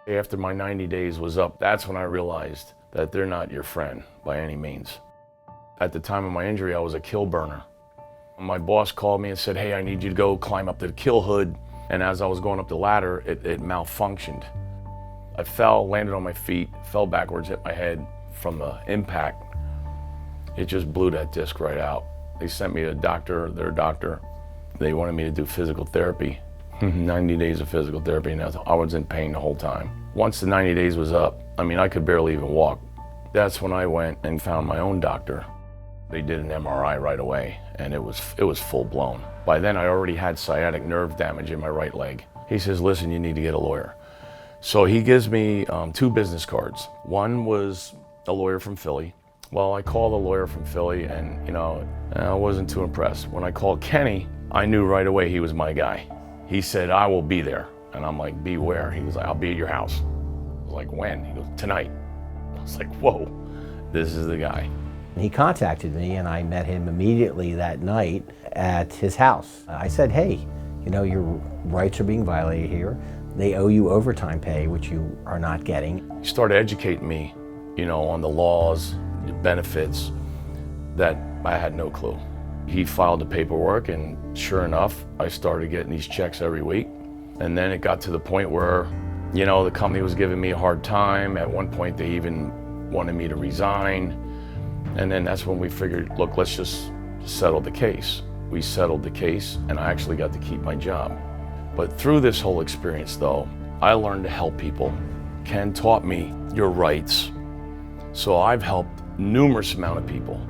After my 90 days was up, that's when I realized that they're not your friend by any means. At the time of my injury, I was a kill burner. My boss called me and said, hey, I need you to go climb up the kill hood. And as I was going up the ladder, it malfunctioned. I fell, landed on my feet, fell backwards, hit my head from the impact. It just blew that disc right out. They sent me to their doctor. They wanted me to do physical therapy. 90 days of physical therapy, and I was in pain the whole time. Once the 90 days was up, I could barely even walk. That's when I went and found my own doctor. They did an MRI right away, and it was full blown. By then I already had sciatic nerve damage in my right leg. He says, listen, you need to get a lawyer. So he gives me 2 business cards. One was a lawyer from Philly. Well, I called a lawyer from Philly, and I wasn't too impressed. When I called Kenny, I knew right away he was my guy. He said, I will be there. And I'm like, be where? He was like, I'll be at your house. I was like, when? He goes, tonight. I was like, whoa, this is the guy. He contacted me, and I met him immediately that night at his house. I said, hey, your rights are being violated here. They owe you overtime pay, which you are not getting. He started educating me, on the laws, the benefits, that I had no clue. He filed the paperwork, and sure enough, I started getting these checks every week. And then it got to the point where, the company was giving me a hard time. At one point, they even wanted me to resign. And then that's when we figured, look, let's just settle the case. We settled the case, and I actually got to keep my job. But through this whole experience, though, I learned to help people. Ken taught me your rights. So I've helped numerous amount of people.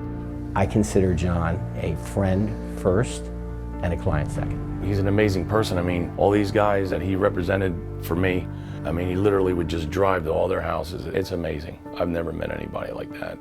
I consider John a friend first and a client second. He's an amazing person. All these guys that he represented for me, he literally would just drive to all their houses. It's amazing. I've never met anybody like that.